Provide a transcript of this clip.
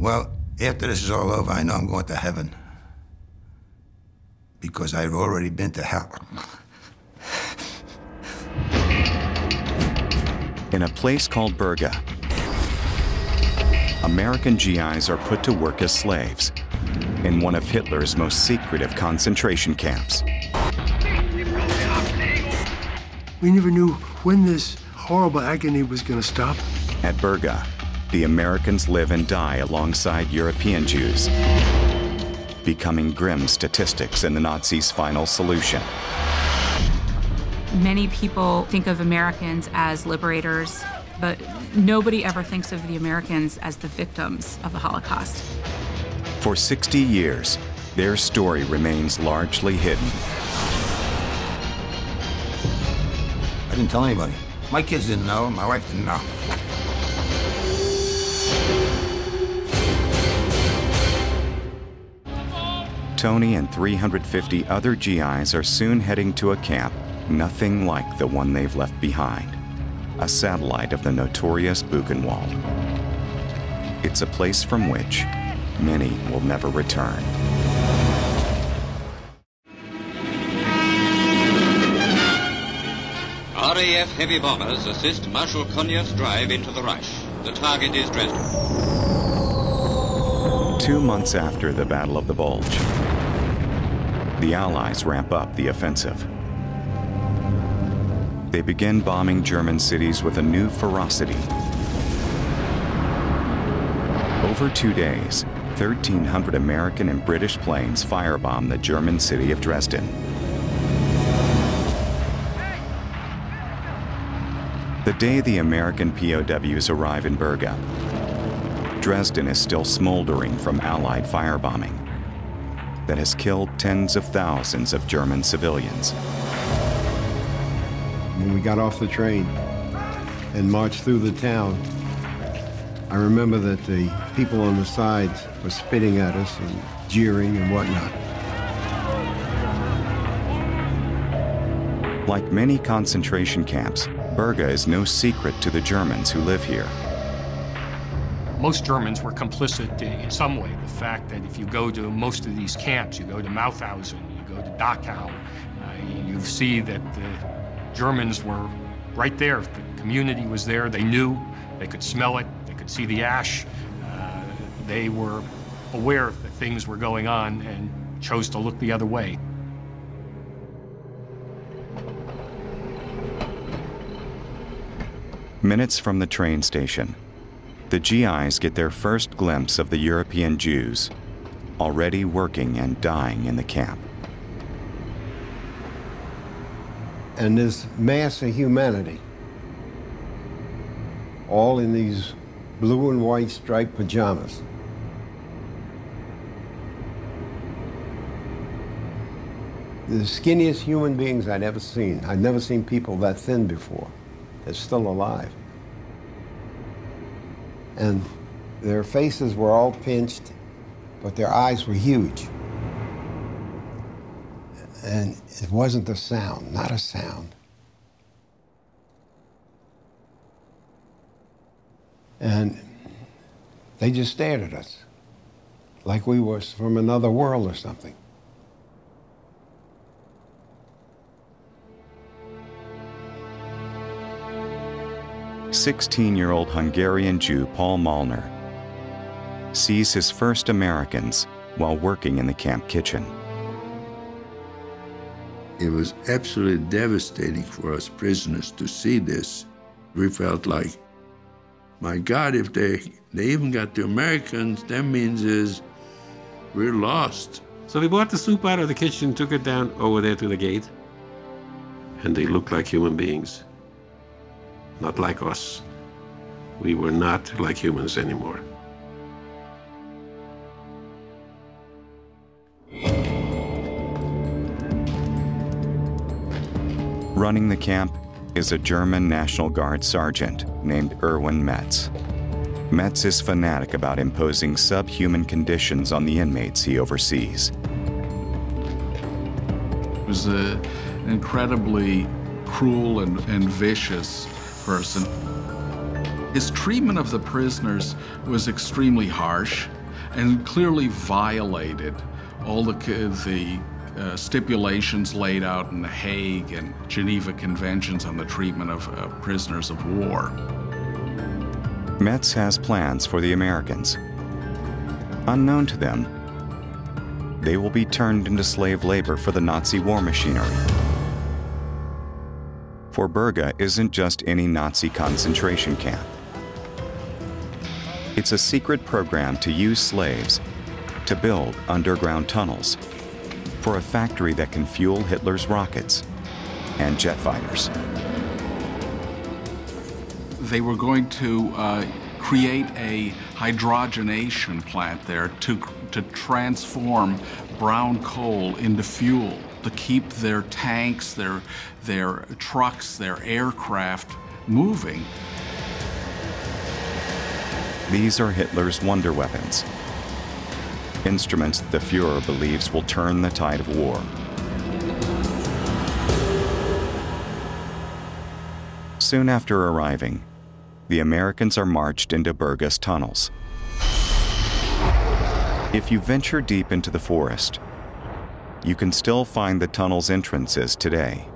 Well, after this is all over, I know I'm going to heaven. Because I've already been to hell. In a place called Berga, American GIs are put to work as slaves in one of Hitler's most secretive concentration camps. We never knew when this horrible agony was going to stop. At Berga, the Americans live and die alongside European Jews, becoming grim statistics in the Nazis' final solution. Many people think of Americans as liberators, but nobody ever thinks of the Americans as the victims of the Holocaust. For 60 years, their story remains largely hidden. I didn't tell anybody. My kids didn't know, my wife didn't know. Tony and 350 other GIs are soon heading to a camp nothing like the one they've left behind, a satellite of the notorious Buchenwald. It's a place from which many will never return. RAF heavy bombers assist Marshal Konyev's drive into the Reich. The target is Dresden. 2 months after the Battle of the Bulge, the Allies ramp up the offensive. They begin bombing German cities with a new ferocity. Over 2 days, 1,300 American and British planes firebomb the German city of Dresden. The day the American POWs arrive in Berga, Dresden is still smoldering from Allied firebombing that has killed tens of thousands of German civilians. When we got off the train and marched through the town, I remember that the people on the sides were spitting at us and jeering and whatnot. Like many concentration camps, Berga is no secret to the Germans who live here. Most Germans were complicit in some way. The fact that if you go to most of these camps, you go to Mauthausen, you go to Dachau, you see that the Germans were right there. The community was there. They knew. They could smell it. They could see the ash. They were aware that things were going on and chose to look the other way. Minutes from the train station, the GIs get their first glimpse of the European Jews already working and dying in the camp. And this mass of humanity, all in these blue and white striped pajamas. The skinniest human beings I'd ever seen. I'd never seen people that thin before. They're still alive. And their faces were all pinched, but their eyes were huge. And it wasn't a sound, not a sound. And they just stared at us like we were from another world or something. "16-year-old Hungarian Jew Paul Malner sees his first Americans while working in the camp kitchen. It was absolutely devastating for us prisoners to see this. We felt like, my God, if they even got the Americans, that means we're lost. So we brought the soup out of the kitchen, took it down over there to the gate, and they looked like human beings. Not like us. We were not like humans anymore. Running the camp is a German National Guard sergeant named Erwin Metz. Metz is fanatic about imposing subhuman conditions on the inmates he oversees. He was an incredibly cruel and vicious person. His treatment of the prisoners was extremely harsh and clearly violated all the stipulations laid out in the Hague and Geneva Conventions on the treatment of prisoners of war. Metz has plans for the Americans. Unknown to them, they will be turned into slave labor for the Nazi war machinery. For Berga isn't just any Nazi concentration camp. It's a secret program to use slaves to build underground tunnels for a factory that can fuel Hitler's rockets and jet fighters. They were going to create a hydrogenation plant there to transform brown coal into fuel, to keep their tanks, their trucks, their aircraft moving. These are Hitler's wonder weapons, instruments the Fuhrer believes will turn the tide of war. Soon after arriving, the Americans are marched into Berga's tunnels. If you venture deep into the forest, you can still find the tunnel's entrances today.